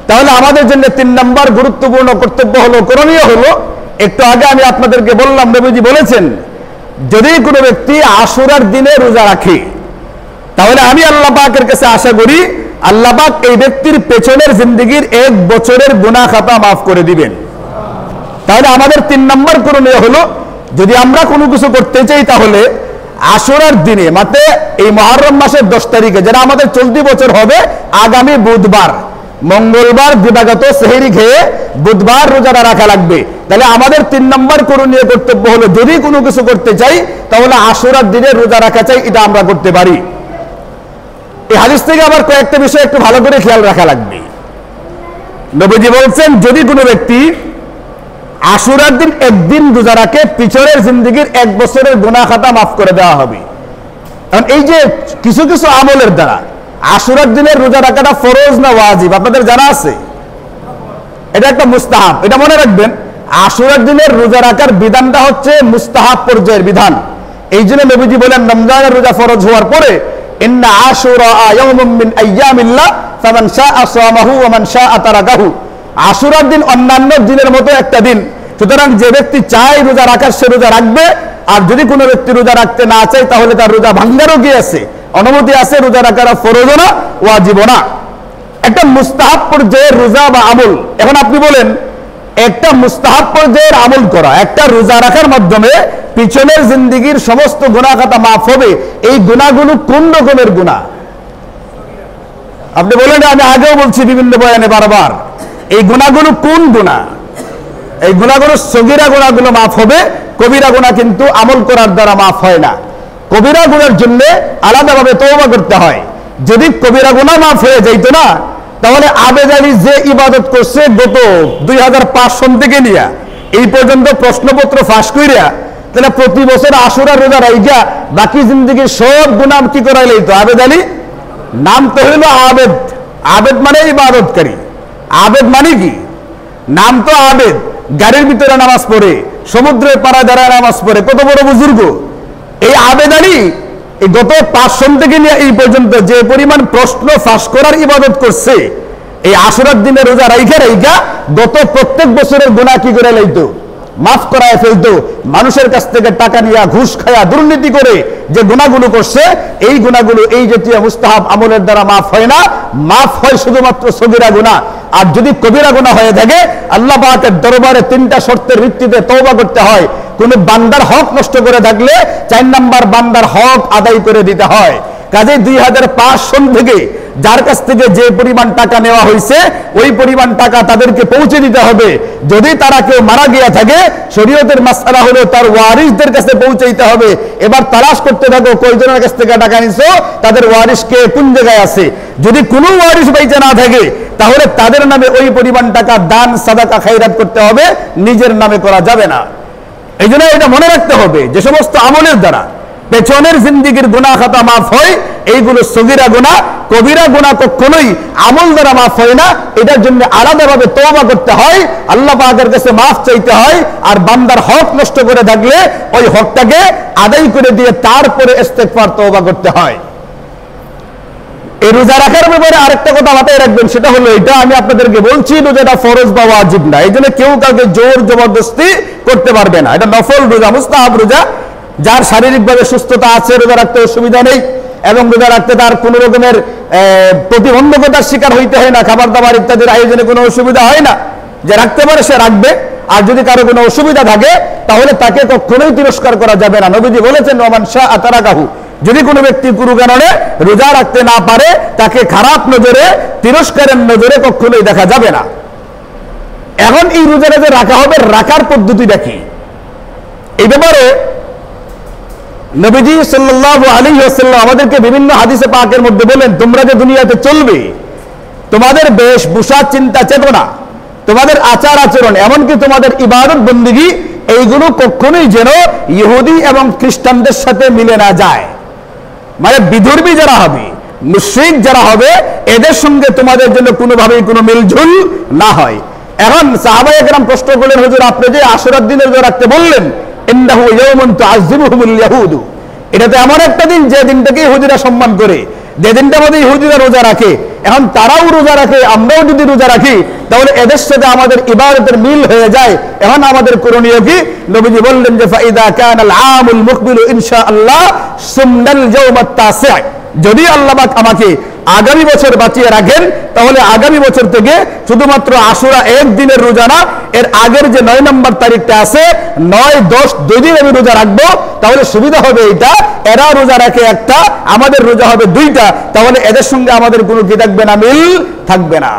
তাহলে আমাদের জন্য 3 নম্বর গুরুত্বপূর্ণ কর্তব্য হলো, করণীয় হলো, একটু আগে আমি আপনাদেরকে বললাম, নবীজি বলেছেন, যদি কোনো ব্যক্তি আশুরার দিনে রোজা রাখে, তাহলে আমি আল্লাহ পাকের কাছে আশা করি, আল্লাহ পাক এই ব্যক্তির পেছনের জিন্দেগির 1 বছরের গুনাহ খাতা মাফ করে দিবেন। তাহলে আমাদের 3 নম্বর করণীয় হলো, যদি আমরা কোনো কিছু করতে চাই, তাহলে আশুরার দিনে, মানে এই মুহররম মাসের 10 তারিখে, যেটা আমাদের চলতি বছর হবে আগামী বুধবার, মঙ্গলবার দিবাগত সেহরি খেয়ে বুধবার রোজাটা রাখা লাগবে। তাহলে আমাদের 3 নম্বর করণীয় কর্তব্য হলো, যদি কোনো কিছু করতে চাই, তাহলে আশুরার দিনে রোজা রাখা চাই, এটা আমরা করতে পারি। এই হাদিস থেকে আবার কয়েকটা বিষয় একটু ভালো করে খেয়াল রাখা লাগবে। নবীজি বলছেন, যদি কোনো ব্যক্তি আশুরার দিন একদিন রোজা রাখে, পিছনের জিন্দেগির 1 বছরের গুনাহ খাতা মাফ করে দেওয়া হবে। কারণ এই যে কিছু কিছু আমলের দ্বারা আশুরার দিনের রোজা রাখাটা ফরজ না ওয়াজিব আপনাদের জানা আছে? এটা একটা মুস্তাহাব, এটা মনে রাখবেন। আশুরার দিনের রোজা রাখার বিধানটা হচ্ছে মুস্তাহাব পর্যায়ের বিধান। এই জন্য নবীজি বলেন, রমজানের রোজা ফরজ হওয়ার পরে, ইন্না আশুরা ইয়াউমুম মিন আইয়ামিল্লাহ ফামান শাআ সামাহু ওয়া মান শাআ তারাকাহু। আশুরার দিন অন্যান্য দিনের মতো একটা দিন, সুতরাং যে ব্যক্তি চায় রোজা রাখার সে রোজা রাখবে। আর যদি কোনো ব্যক্তি রোজা রাখতে না চায়, তাহলে তার রোজা ভাঙ্গারও কি আছে? অনুমতি আছে। রোজা রাখার ফরজও না, ওয়াজিবও না, একটা মুস্তাহাব পর্যায়ের রোজা বা আমল। এখন আপনি বলেন, একটা মুস্তাহাব পর্যায়ের আমল করা, একটা রোজা রাখার মাধ্যমে পিছনের জিন্দেগির সমস্ত গুনাহ খাতা মাফ হবে। এই গুনাহগুলো কোন রকমের গুনাহ? আপনি বলেন, আমি আগেও বলছি বিভিন্ন বয়ানে বারবার, এই গুনাহগুলো কোন গুনাহ? এই গুনাহগুলো সগীরা গুনাহগুলো মাফ হবে, কবিরা গুনাহ কিন্তু আমল করার দ্বারা মাফ হয় না। কবিরা গুনার জন্য আলাদাভাবে তওবা করতে হয়। যদি কবিরা গুনাহ মাফ হয়ে যাইতো না, তাহলে আবেদ আলী যে ইবাদত করছে গত 2005 সন থেকে নিয়ে এই পর্যন্ত প্রশ্নপত্র ফাঁস কইরা, তাহলে প্রতি বছর আশুরা রোজা রাইখা বাকি জিন্দেগির সব গুনাহ কি করাই লইতো আবেদ আলী। নাম তো হইল আবেদ। আবেদ মানে ইবাদতকারী। আবেদ মানে কি? নাম তো আবেদ। গাড়ির ভিতরে নামাজ পড়ে, সমুদ্রের পাড়ায় দাঁড়ায় নামাজ পড়ে, কত বড় বুজুর্গ এই আবেদ আলী। এই গত 5 সন থেকে নিয়ে এই পর্যন্ত যে পরিমাণ প্রশ্ন ফাঁস করার ইবাদত করছে, এই আশুরার দিনে রোজা রাইখা রাইখা গত প্রত্যেক বছরের গুনাহ কি করে লাইতো? মাফ করায় ফেলতো। মানুষের কাছ থেকে টাকা নিয়ে, ঘুষ খায়া, দুর্নীতি করে যে গুনাহগুলো করছে, এই গুনাহগুলো এই জাতীয় মুস্তাহাব আমলের দ্বারা মাফ হয় না। মাফ হয় শুধুমাত্র সগীরা গুনাহ। আর যদি কবিরা গুনাহ হয়ে থাকে, আল্লাহ পাকের দরবারে 3টা শর্তের ভিত্তিতে তওবা করতে হয়। কোন বান্দার হক নষ্ট করে থাকলে 4 নাম্বার বান্দার হক আদায় করে দিতে হয়। কাজে 2005 সন থেকে যার কাছ থেকে যে পরিমাণ টাকা নেওয়া হয়েছে, ওই পরিমাণ টাকা তাদেরকে পৌঁছে দিতে হবে। যদি তারা কেউ মারা গিয়া থাকে, শরীয়তের মাসআলা হলো তার ওয়ারিসদের কাছে পৌঁছাইতে হবে। এবার তালাশ করতে থাকো কয়জনের কাছ থেকে টাকা নিছো, তাদের ওয়ারিস কে কোন জায়গায় আছে। যদি কোনো ওয়ারিস বাইচা না থাকে, তাহলে তাদের নামে ওই পরিমাণ টাকা দান, সাদাকা, খায়রাত করতে হবে, নিজের নামে করা যাবে না। এই জন্য এটা মনে রাখতে হবে, যে সমস্ত আমলের দ্বারা পেছনের জিন্দেগির গুনাহ খাতা মাফ হয়, এইগুলো সগীরা গুনাহ। কবিরা গুনাহ কখনোই আমল দ্বারা মাফ হয় না। এটার জন্য আলাদাভাবে তওবা করতে হয়, আল্লাহ পাকের কাছে মাফ চাইতে হয়। আর বান্দার হক নষ্ট করে থাকলে ওই হকটাকে আদায় করে দিয়ে তারপরে ইস্তেগফার তওবা করতে হয়। এই রোজা রাখার ব্যাপারে আরেকটা কথা মাথায় রাখবেন, সেটা হলো এটা আমি আপনাদেরকে বলছি, রোজাটা ফরজ বা ওয়াজিব না। এই জন্য কেউ কাউকে জোর জবরদস্তি করতে পারবে না। এটা নফল রোজা, মুস্তাহাব রোজা। যার শারীরিকভাবে সুস্থতা আছে, রোজা রাখতে অসুবিধা নেই, এবং রোজা রাখতে তার কোনো রকমের প্রতিবন্ধকতার শিকার হইতে হয় না, খাবার দাবার ইত্যাদির আয়োজনে কোনো অসুবিধা হয় না। যে রাখতে পারে সে রাখবে। আর যদি কারো কোনো অসুবিধা থাকে, তাহলে তাকে কখনোই তিরস্কার করা যাবে না। নবীজি বলেছেন, ওমান শাআ তারাকাহু, যদি কোনো ব্যক্তি কোনো কারণে রোজা রাখতে না পারে, তাকে খারাপ নজরে, তিরস্কারের নজরে কখনোই দেখা যাবে না। এখন এই রোজাটা যে রাখা হবে, রাখার পদ্ধতিটা কি? এই ব্যাপারে নবীজি সাল্লাল্লাহু আলাইহি ওয়াসাল্লাম আমাদেরকে বিভিন্ন হাদিসে পাকের মধ্যে বলেন, তোমরা যে দুনিয়াতে চলবে, তোমাদের বেশভূষা, চিন্তা চেতনা, তোমাদের আচার আচরণ, এমনকি তোমাদের ইবাদত বন্দেগী, এইগুলো কখনোই যেন ইহুদি এবং খ্রিস্টানদের সাথে মিলে না যায়। মানে বিধর্মী যারা হবে, মুশরিক যারা হবে, এদের সঙ্গে তোমাদের জন্য কোনোভাবেই কোনো মিলঝুল না হয়। এখন সাহাবায়ে কেরাম প্রশ্ন করলেন, হুজুর আপনি যে আশুরার দিনের রোজা রাখতে বললেন, ইন্নাহু ইয়াউমুন তুআযিবুহুমুল ইয়াহুদ, এটা তো এমন একটা দিন যে দিনটাকে ইহুদিরা সম্মান করে, যে দিনটা মধ্যে ইহুদিরা রোজা রাখে। এখন তারাও রোজা রাখে, আমরাও যদি রোজা রাখি, তাহলে এদের সাথে আমাদের ইবাদতের মিল হয়ে যায়। এখন আমাদের করণীয় কি? নবীজি বললেন যে ফাইদা কানাল আমুল মুকবিলু ইনশাআল্লাহ সুমনাল ইয়াউমাত তাসি', যদি আল্লাহ পাক আমাকে আগামী বছর বাঁচিয়ে রাখেন, তাহলে আগামী বছর থেকে শুধুমাত্র আশুরা একদিনের রোজা না, এর আগের যে 9 নম্বর তারিখটা আছে, 9, 10, 2 দিন আমি রোজা রাখবো। তাহলে সুবিধা হবে এইটা, এরা রোজা রাখে একটা, আমাদের রোজা হবে 2টা, তাহলে এদের সঙ্গে আমাদের কোনো কি থাকবে না? মিল থাকবে না।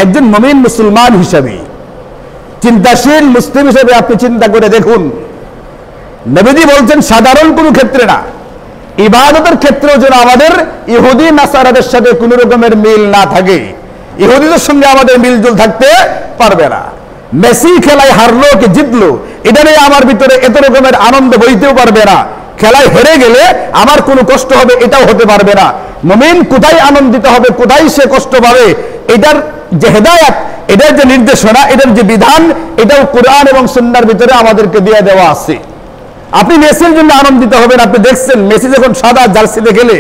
একজন মুমিন মুসলমান হিসেবে, চিন্তাশীল মুসলিম হিসেবে আপনি চিন্তা করে দেখুন, নবীজি বলছেন সাধারণ কোনো ক্ষেত্রে না, ইবাদতের ক্ষেত্রেও যেন আমাদের ইহুদি নাসারাদের সাথে কোনো রকমের মিল না থাকে। ইহুদিদের সঙ্গে আমাদের মিলজুল থাকতে পারবে না। মেসি খেলায় হারলো কি জিতলো, এটা নিয়ে আমার ভিতরে এত রকমের আনন্দ বইতেও পারবে না। খেলায় হেরে গেলে আমার কোনো কষ্ট হবে, এটাও হতে পারবে না। মুমিন কোথায় আনন্দিত হবে, কোথায় সে কষ্ট পাবে, এটার যে হেদায়েত, এটার যে নির্দেশনা, এটার যে বিধান, এটাও কোরআন এবং সুন্নাহর ভিতরে আমাদেরকে দিয়ে দেওয়া আছে। আপনি মেসির জন্য আনন্দিত হবেন। আপনি দেখছেন মেসি যখন সাদা জার্সিতে খেলে,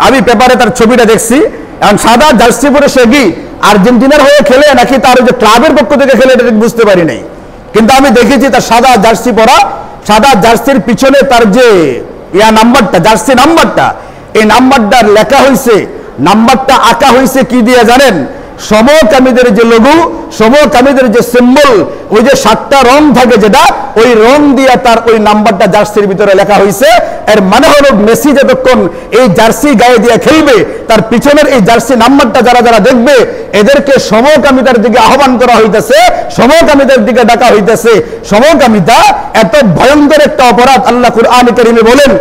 আমি পেপারে তার ছবিটা দেখছি, এখন সাদা জার্সি পরে সে কি আর্জেন্টিনার হয়ে খেলে নাকি তার যে ক্লাবের পক্ষ থেকে খেলে, এটা বুঝতে পারি নাই। কিন্তু আমি দেখেছি তার সাদা জার্সি পরা, সাদা জার্সির পিছনে তার যে নাম্বারটা, জার্সি নাম্বারটা, এই নাম্বারটা লেখা হয়েছে, নাম্বারটা আঁকা হয়েছে কি দিয়ে জানেন? সমকামীদের যে লোগো, সমকামীদের যে সিম্বল, ওই যে 7টা রং থাকে যেটা, ওই রং দিয়ে তার ওই নাম্বারটা জার্সির ভিতরে লেখা হয়েছে। এর মানে হলো মেসি যতক্ষণ এই জার্সি গায়ে দিয়ে খেলবে, তার পিছনের এই জার্সি নাম্বারটা যারা যারা দেখবে, এদেরকে সমকামিতার দিকে আহ্বান করা হইতেছে, সমকামিতার দিকে ডাকা হইতেছে। সমকামিতা এত ভয়ঙ্কর একটা অপরাধ, আল্লাহ কুরআন কারীমে বলেন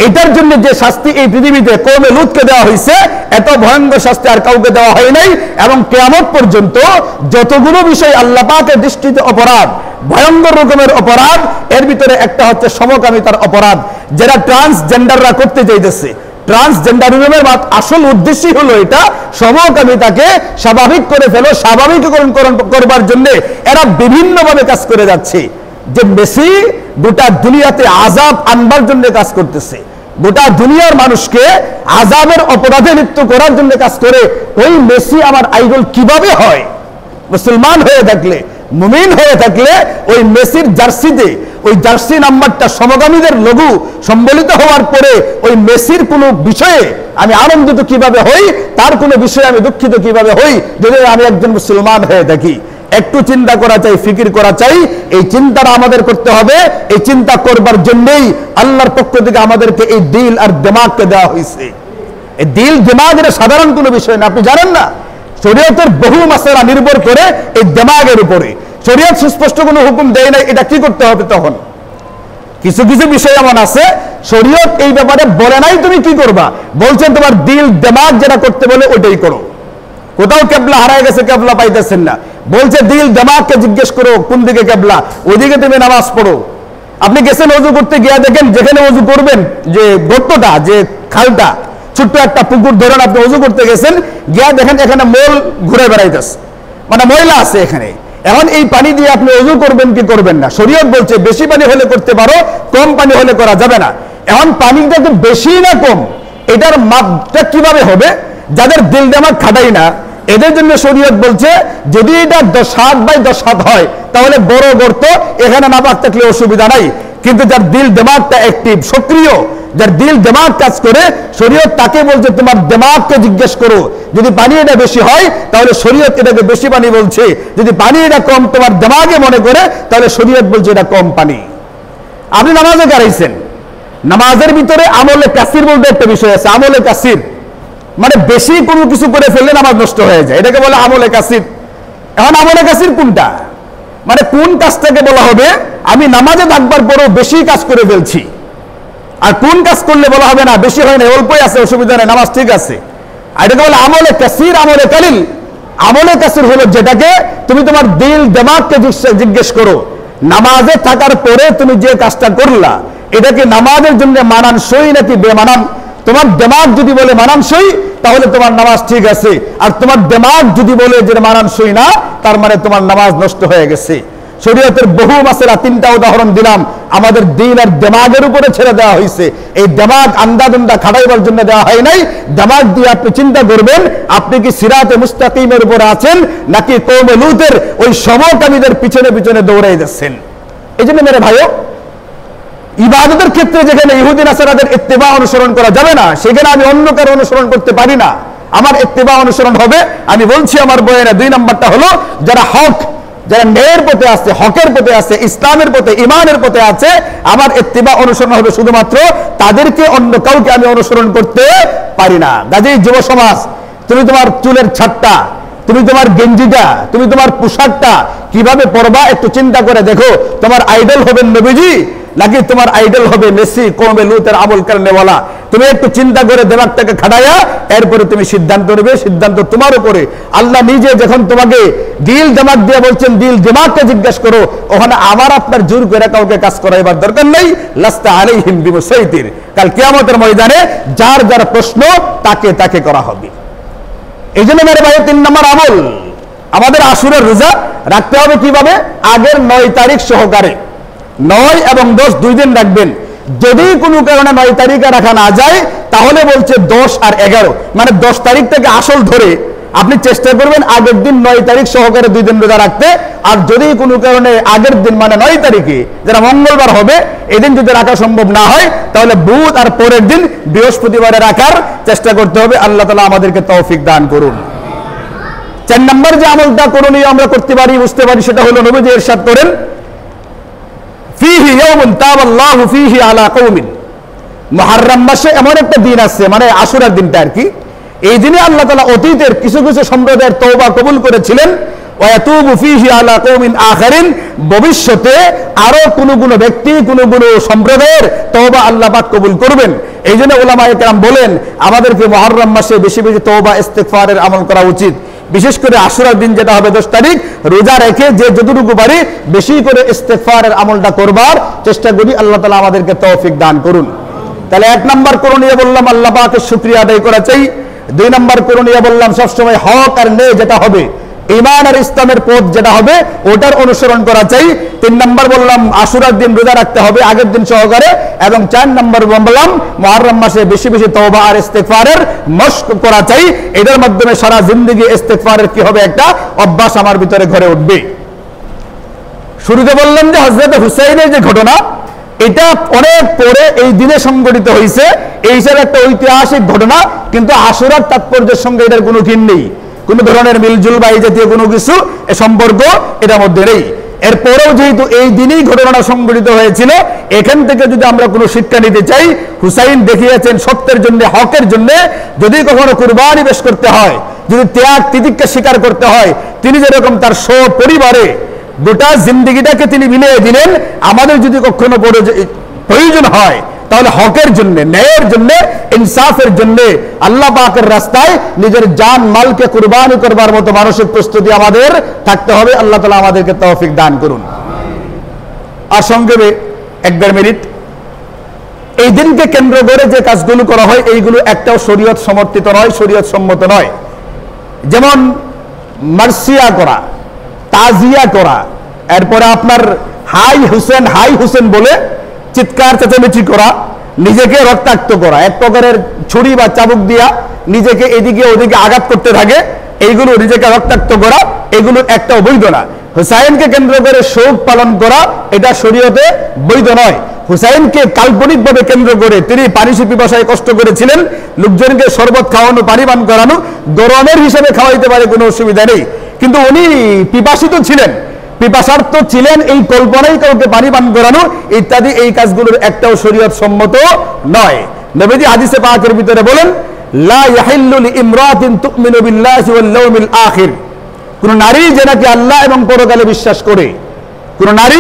এটার জন্য যে শাস্তি এই পৃথিবীতে কওমে লূতকে দেওয়া হয়েছে, এত ভয়ঙ্কর শাস্তি আর কাউকে দেওয়া হয় নাই। এবং কিয়ামত পর্যন্ত যতগুলো বিষয় আল্লাহ পাকের দৃষ্টিতে অপরাধ, ভয়ঙ্কর রকমের অপরাধ, এর ভিতরে একটা হচ্ছে সমকামিতার অপরাধ, যেটা ট্রান্সজেন্ডাররা করতে চাইতেছে। ট্রান্সজেন্ডারিজমের আসল উদ্দেশ্যই হলো এটা, সমকামিতাকে স্বাভাবিক করে ফেলো, স্বাভাবিকীকরণ করবার জন্য এরা বিভিন্নভাবে কাজ করে যাচ্ছে। যে মেসি গোটা দুনিয়াতে আযাব আনবার জন্য কাজ করতেছে, গোটা দুনিয়ার মানুষকে আযাবের অপরাধে লিপ্ত করার জন্য কাজ করে। ওই মেসি আমার আইডল কিভাবে হয়? মুসলমান হয়ে থাকলে, মুমিন হয়ে থাকলে ওই মেসির জার্সিতে ওই জার্সি নাম্বারটা সমকামীদের লোগো সম্বলিত হওয়ার পরে ওই মেসির কোনো বিষয়ে আমি আনন্দিত কিভাবে হই, তার কোনো বিষয়ে আমি দুঃখিত কিভাবে হই যদি আমি একজন মুসলমান হয়ে থাকি। একটু চিন্তা করা চাই, ফিকির করা চাই। এই চিন্তাটা আমাদের করতে হবে। এই চিন্তা করবার জন্যই আল্লাহর পক্ষ থেকে আমাদেরকে এই দিল আর দিমাগকে দেওয়া হয়েছে। এই দিল দিমাগ এটা সাধারণ কোনো বিষয় না, আপনি জানেন না। শরীয়তের বহু মাসলা নির্ভর করে এই দিমাগের উপরে। শরীয়ত সুস্পষ্ট কোনো হুকুম দেয় নাই এটা কি করতে হবে। তখন কিছু কিছু বিষয় এমন আছে শরীয়ত এই ব্যাপারে বলে নাই তুমি কি করবা, বলছেন তোমার দিল দিমাগ যেটা করতে বলে ওইটাই করো। কোথাও কেবলা হারায় গেছে, কেবলা পাইতেছেন না, বলছে দিল দিমাগকে জিজ্ঞেস করো কোন দিকে কেবলা, ওইদিকে তুমি নামাজ পড়ো। আপনি গেছেন ওযু করতে, গিয়া দেখেন যেখানে ওযু করবেন, যে গর্তটা, যে খালটা, ছোট্ট একটা পুকুর ধরেন আপনি ওযু করতে গেছেন, গিয়া দেখেন এখানে মল ঘুরে বেড়াইতেছে, মানে ময়লা আছে এখানে। এখন এই পানি দিয়ে আপনি ওযু করবেন কি করবেন না? শরীয়ত বলছে বেশি পানি হলে করতে পারো, কম পানি হলে করা যাবে না। এখন পানিটা তো বেশি না কম, এটার মাপটা কিভাবে হবে? যাদের দিল দিমাগ খাটাই না এদের জন্য শরীয়ত বলছে যদি এটা 10 হাত বাই 10 হাত হয় তাহলে বড় গর্ত, এখানে নাপাক থাকলে অসুবিধা নাই। কিন্তু যার দিল দিমাগটা অ্যাক্টিভ, সক্রিয়, যার দিল দিমাগ কাজ করে, শরীয়ত তাকে বলছে তোমার দিমাগকে জিজ্ঞেস করো। যদি পানি এটা বেশি হয় তাহলে শরীয়ত এটাকে বেশি পানি বলছে, যদি পানি এটা কম তোমার দিমাগে মনে করে তাহলে শরীয়ত বলছে এটা কম পানি। আপনি নামাজে দাঁড়াইছেন, নামাজের ভিতরে আমলে কাসির বলতে একটা বিষয় আছে। আমলে কাসির মানে বেশি কোনো কিছু করে ফেললে নামাজ নষ্ট হয়ে যায়, এটাকে বলে আমলে কাসির। এখন আমলে কাসির কোনটা, মানে কোন কাজটাকে বলা হবে আমি নামাজে থাকবার পরেও বেশি কাজ করে ফেলছি, আর কোন কাজ করলে বলা হবে না বেশি হয় না, অল্পই আছে, অসুবিধা নেই, নামাজ ঠিক আছে। আর এটাকে বলে আমলে কাসির, আমলে কালিল। আমলে কাসির হলো যেটাকে তুমি তোমার দিল দিমাগকে জিজ্ঞেস করো, নামাজে থাকার পরে তুমি যে কাজটা করলা এটা কি নামাজের জন্য মানানসই নাকি বেমানান। তোমার দিমাগ যদি বলে মানানসই তাহলে তোমার নামাজ ঠিক আছে, আর তোমার দিমাগ যদি বলে যে মানানসই না, তার মানে তোমার নামাজ নষ্ট হয়ে গেছে। শরীয়তের বহু মাসেলা, 3টা উদাহরণ দিলাম, আমাদের দিল আর দিমাগের উপরে ছেড়ে দেওয়া হয়েছে। এই দিমাগ আন্দাদুন্দা খাটাইবার জন্য দেওয়া হয় নাই। দিমাগ দিয়ে আপনি চিন্তা করবেন আপনি কি সিরাতে মুস্তাকিমের উপরে আছেন নাকি কওমে লূতের ওই সমকামীদের পিছনে পিছনে দৌড়াই যাচ্ছেন। এই জন্য মেরে ভাইও, ইবাদতের ক্ষেত্রে যেখানে ইহুদি নাসারাদের ইত্তেবা অনুসরণ করা যাবে না, সেখানে আমি অন্য কারো অনুসরণ করতে পারি না। আমার ইত্তেবা অনুসরণ হবে, আমি বলছি আমার বইয়েরা 2 নম্বরটা হলো যারা হক, যারা ন্যায়ের পথে আছে, হকের পথে আছে, ইসলামের পথে, ইমানের পথে আছে, আমার ইত্তেবা অনুসরণ হবে শুধুমাত্র তাদেরকে, অন্য কাউকে আমি অনুসরণ করতে পারি না। কাজেই যুব সমাজ, তুমি তোমার চুলের ছাটটা, তুমি তোমার গেঞ্জিটা, তুমি তোমার পোশাকটা কিভাবে পরবা একটু চিন্তা করে দেখো। তোমার আইডল হবেন নবীজি নাকি তোমার আইডল হবে মেসি, কওমে লূতের আমল করনেওয়ালা? তুমি একটু চিন্তা করে দিমাগটাকে খাটাইয়া এরপরে তুমি সিদ্ধান্ত নেবে। সিদ্ধান্ত তোমার উপরে। আল্লাহ নিজে যখন তোমাকে দিল দিমাগ দিয়ে বলছেন দিল দিমাগকে জিজ্ঞেস করো, ওখানে আবার আপনার জোর করে কাউকে কাজ করাইবার দরকার নেই। লাস্তা আলাইহিম বিমুসাইতির। কাল কিয়ামতের ময়দানে যার যার প্রশ্ন তাকে তাকে করা হবে। এই জন্য মেরে ভাই 3 নম্বর আমল, আমাদের আশুরার রোজা রাখতে হবে কিভাবে? আগের 9 তারিখ সহকারে, 9 এবং 10 2 দিন রাখবেন। যদি কোনো কারণে 9 তারিখে রাখা না যায় তাহলে বলছে 10 আর 11, মানে 10 তারিখ থেকে আসল ধরে আপনি চেষ্টা করবেন আগের দিন 9 তারিখ সহকারে 2 দিন রোজা রাখতে। আর যদি কোনো কারণে আগের দিন মানে 9 তারিখে যারা মঙ্গলবার হবে এদিন যদি রাখা সম্ভব না হয় তাহলে বুধ আর পরের দিন বৃহস্পতিবারে রাখার চেষ্টা করতে হবে। আল্লাহ তাআলা আমাদেরকে তৌফিক দান করুন। 4 নম্বর যে আমলটা করণীয় আমরা করতে পারি, বুঝতে পারি, সেটা হলো নবীজি ইরশাদ করেন ফিহি ইয়াউমুন তাবাল্লাহু ফিহি আলা কওমিন, মুহররম মাসে এমন একটা দিন আছে, মানে আশুরার দিনটা আর কি, এই দিনে আল্লাহ তাআলা অতীতের কিছু কিছু সম্প্রদায়ের তওবা কবুল করেছিলেন, ওয়া ইয়াতুবু ফিহি আলা কওমিন আখারিন, ভবিষ্যতে আরো কোন ব্যক্তি কোন সম্প্রদায়ের তওবা আল্লাহ পাক কবুল করবেন। এই জন্য উলামায়ে কেরাম বলেন আমাদেরকে মুহররম মাসে বেশি বেশি তওবা ইস্তিগফারের আমল করা উচিত। বিশেষ করে আশুরার দিন যেটা হবে 10 তারিখ, রোজা রেখে যে যতটুকু পারি বেশি করে ইস্তিগফারের আমলটা করবার চেষ্টা করি। আল্লাহ তাআলা আমাদেরকে তৌফিক দান করুন। তাহলে 1 নম্বর করণীয় বললাম আল্লাহ পাকের শুকরিয়া আদায় করা চাই। 2 নম্বর করণীয় বললাম সবসময় হক আর ন্যায় যেটা হবে, ঈমান আর ইসলামের পথ যেটা হবে ওটার অনুসরণ করা চাই। 3 নম্বর বললাম আশুরার দিন রোজা রাখতে হবে আগের দিন সহকারে, এবং 4 নম্বর বললাম মুহররম মাসে বেশি বেশি তওবা আর ইস্তিগফারের মশক করা চাই। এটার মাধ্যমে সারা জিন্দেগি ইস্তিগফারের কি হবে, একটা অভ্যাস আমার ভিতরে ঘরে উঠবে। শুরুতে বললাম যে হযরত হুসাইনের যে ঘটনা, এটা অনেক পরে এই দিনে সংঘটিত হয়েছে, এই হিসাবে একটা ঐতিহাসিক ঘটনা, কিন্তু আশুরার তাৎপর্যের সঙ্গে এটার কোনো ঠিক নেই, কোন ধরনের মিলজুল বা এই জাতীয় কোনো কিছু সম্পর্ক এটার মধ্যে নেই। এরপরেও যেহেতু এই দিনেই ঘটনাটা সংঘটিত হয়েছিল, এখান থেকে যদি আমরা কোনো শিক্ষা নিতে চাই, হুসাইন দেখিয়েছেন সত্যের জন্য, হকের জন্য যদি কখনো কুরবানি পেশ করতে হয়, যদি ত্যাগ তিতিক্ষা স্বীকার করতে হয়, তিনি যেরকম তার পরিবারে গোটা জিন্দেগিটাকে তিনি বিলিয়ে দিলেন, আমাদের যদি কখনো প্রয়োজন হয় তাহলে হকের জন্য, ন্যায়ের জন্য, ইনসাফের জন্য আল্লাহ পাকের রাস্তায় নিজের জান মালকে কুরবানি করবার মতো মানসিক প্রস্তুতি আমাদের থাকতে হবে। আল্লাহ তাআলা আমাদেরকে তৌফিক দান করুন। আর সংক্ষেপে 1-1.5 মিনিট, এই দিনকে কেন্দ্র করে যে কাজগুলো করা হয় এইগুলো একটাও শরীয়ত সমর্থিত নয়, শরীয়ত সম্মত নয়। যেমন মার্সিয়া করা, তাজিয়া করা, এরপরে আপনার হাই হুসেন বলে চিৎকার চেঁচামেচি করা, নিজেকে রক্তাক্ত করা, এক প্রকারের ছুরি বা চাবুক দিয়া নিজেকে এদিকে ওদিকে আঘাত করতে থাকে, এইগুলো নিজেকে রক্তাক্ত করা, এগুলো একটা বৈধ না। হুসাইনকে কেন্দ্র করে শোক পালন করা এটা শরীয়তে বৈধ নয়। হুসাইনকে কাল্পনিকভাবে কেন্দ্র করে তিনি পানি পিপাসায় কষ্ট করেছিলেন, লোকজনকে শরবত খাওয়ানো, পানি পান করানো, গরমের হিসেবে খাওয়াইতে পারে, কোনো অসুবিধা নেই, কিন্তু উনি পিপাসিত ছিলেন, পিপাসার্থ ছিলেন, এই কল্পনায় কাউকে পানি পান করানো ইত্যাদি এই কাজগুলোর একটাও শরীয়ত সম্মত নয়। নবীজি হাদিসে পাকের ভিতরে বলেন লা ইয়াহিল্লু লিইমরাতিন তুমিনু বিল্লাহি ওয়াল ইয়াউমিল আখির, কোন নারী যে নাকি আল্লাহ এবং পরকালে বিশ্বাস করে, কোন নারী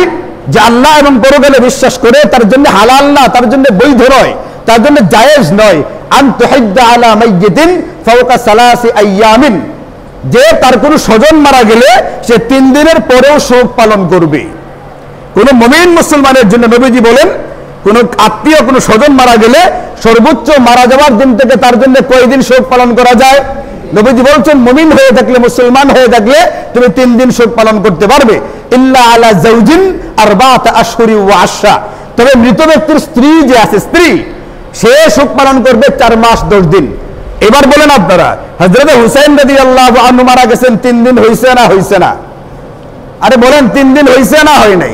যে আল্লাহ এবং পরকালে বিশ্বাস করে তার জন্য হালাল না, তার জন্য বৈধ নয়, তার জন্য জায়েজ নয় আন তুহিদ্দা আলা মাইয়িতিন ফাওকা সালাসি আইয়ামিন, যে তার কোনো স্বজন মারা গেলে সে 3 দিনের পরেও শোক পালন করবে। কোন মুমিন মুসলমানের জন্য নবীজি বলেন কোন আত্মীয়, কোন স্বজন মারা গেলে সর্বোচ্চ মারা যাওয়ার দিন থেকে তার জন্য কয়দিন শোক পালন করা যায়? নবীজি বলছেন মুমিন হয়ে থাকলে, মুসলমান হয়ে থাকলে তুমি 3 দিন শোক পালন করতে পারবে। ইল্লা আলা যাওজিন আরবাআত আশহুরি ওয়া আশরা, তবে মৃত ব্যক্তির স্ত্রী যে আছে, স্ত্রী, সে শোক পালন করবে 4 মাস 10 দিন। এবার বলেন আপনারা, হযরত হুসাইন রাদিয়াল্লাহু আনহু মারা গেছেন 3 দিন হইছে না হইছে না? আরে বলেন 3 দিন হইছে না হয় নাই?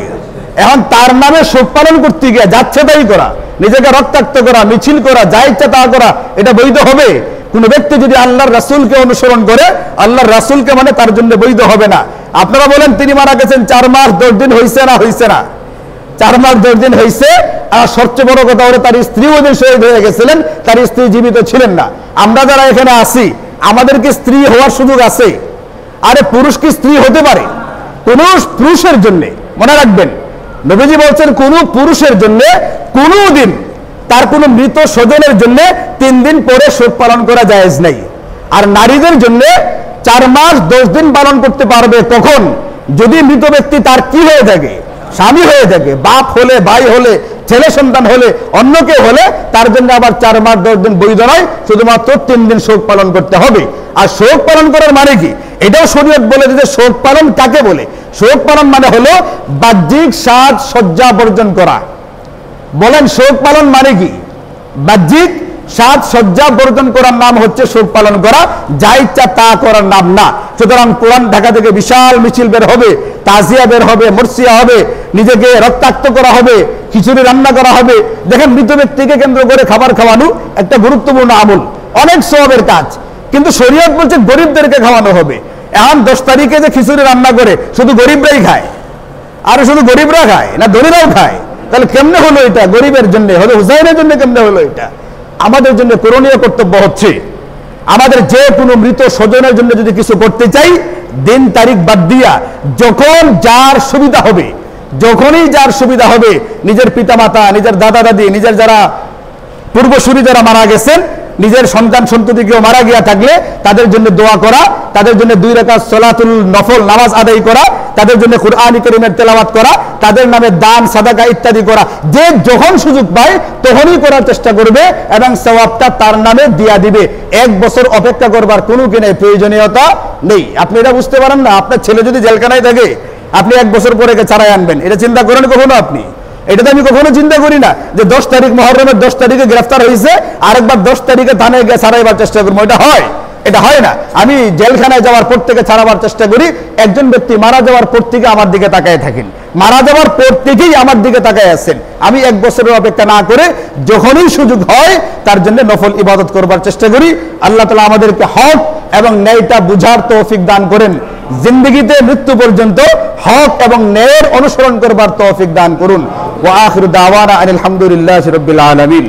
এখন তার নামে শোক পালন করতে গিয়ে যাচ্ছে তাই করা, নিজেকে রক্তাক্ত করা, মিছিল করা, যা ইচ্ছা তা করা, এটা বৈধ হবে? কোন ব্যক্তি যদি আল্লাহর রাসূলকে অনুসরণ করে, আল্লাহর রাসূলকে মানে তার জন্য বৈধ হবে না। আপনারা বলেন তিনি মারা গেছেন 4 মাস 10 দিন হইছে না হইছে না? 4 মাস 10 দিন হইছে। আর সবচেয়ে বড় কথা হলো তার স্ত্রীও যে শহীদ হয়ে গেছিলেন, তার স্ত্রী জীবিত ছিলেন না। আমরা যারা এখানে আছি আমাদের কি স্ত্রী হওয়ার সুযোগ আছে? আরে পুরুষ কি স্ত্রী হতে পারে? কোন পুরুষের জন্য, মনে রাখবেন নবীজি বলছেন কোন পুরুষের জন্য কোন দিন তার কোন মৃত স্বজনের জন্য 3 দিন পরে শোক পালন করা জায়েজ নাই। আর নারীদের জন্য 4 মাস 10 দিন পালন করতে পারবে কখন? যদি মৃত ব্যক্তি তার কি হয়ে থাকে, স্বামী হয়ে থাকে, বাপ হলে, ভাই হলে, ছেলে সন্তান হলে, অন্য কেউ হলে, তার জন্য আবার 4 মাস 10 দিন বৈধ নয়, শুধুমাত্র 3 দিন শোক পালন করতে হবে। আর শোক পালন করার মানে কি, এটাও শরীয়ত বলে যে শোক পালন কাকে বলে। শোক পালন মানে হলো বাহ্যিক সাজ সজ্জা বর্জন করা। বলেন শোক পালন মানে কি? বাহ্যিক সাজ সজ্জা বর্জন করার নাম হচ্ছে শোক পালন করা, যা ইচ্ছা তা করার নাম না। সুতরাং কোরআন ঢাকা থেকে বিশাল মিছিল বের হবে, তাজিয়া বের হবে, মরসিয়া হবে, নিজেকে রক্তাক্ত করা হবে, খিচুড়ি রান্না করা হবে। দেখেন মৃত ব্যক্তিকে কেন্দ্র করে খাবার খাওয়ানো একটা গুরুত্বপূর্ণ আমল, অনেক সওয়াবের কাজ, কিন্তু শরীয়ত বলছে গরিবদেরকে খাওয়ানো হবে। এখন 10 তারিখে যে খিচুড়ি রান্না করে শুধু গরিবরাই খায়, আর শুধু গরিবরা খায় না ধনীরাও খায়? তাহলে কেমনে হলো এটা? গরিবের জন্য হলো, হুসাইনের জন্য কেমনে হলো এটা? আমাদের জন্য করণীয় কর্তব্য হচ্ছে, আমাদের যে কোনো মৃত স্বজনের জন্য যদি কিছু করতে চাই, দিন তারিখ বাদ দিয়া যখন যার সুবিধা হবে, যখনই যার সুবিধা হবে, নিজের পিতামাতা, নিজের দাদা দাদি, নিজের যারা পূর্বসূরি যারা মারা গেছেন, নিজের সন্তান সন্ততি কেউ মারা গিয়া থাকলে তাদের জন্য দোয়া করা, তাদের জন্য 2 রাকাত সালাতুল নফল নামাজ আদায় করা, তাদের জন্য কুরআন কারীমের তেলাওয়াত করা, তাদের নামে দান সাদাকা ইত্যাদি করা, যে যখন সুযোগ পায় তখনই করার চেষ্টা করবে এবং সওয়াবটা তার নামে দিয়া দিবে। 1 বছর অপেক্ষা করবার কোনো কিনে প্রয়োজনীয়তা নেই। আপনি এটা বুঝতে পারেন না? আপনার ছেলে যদি জেলখানায় থাকে, আপনি 1 বছর পরে ছাড়াই আনবেন, এটা চিন্তা করেন কখনো আপনি? এটা তো আমি কখনো চিন্তা করি না যে 10 তারিখ মুহররমের 10 তারিখে গ্রেফতার হয়েছে, আরেকবার 10 তারিখে থানায় গিয়ে ছাড়াইবার চেষ্টা করবো, এটা হয়? এটা হয় না। আমি জেলখানায় যাওয়ার পর থেকে ছাড়াবার চেষ্টা করি, একজন ব্যক্তি মারা যাওয়ার পর থেকে আমার দিকে তাকায় থাকেন, মারা যাওয়ার পর থেকেই আমার দিকে তাকায় আছেন। আমি 1 বছরের অপেক্ষা না করে যখনই সুযোগ হয় তার জন্য নফল ইবাদত করবার চেষ্টা করি। আল্লাহ তাআলা আমাদেরকে হক এবং ন্যায়টা বুঝার তৌফিক দান করেন, জিন্দেগিতে মৃত্যু পর্যন্ত হক এবং ন্যায়ের অনুসরণ করবার তৌফিক দান করুন। ওয়া আখিরু দাওয়ানা আলহামদুলিল্লাহি রাব্বিল আলামিন।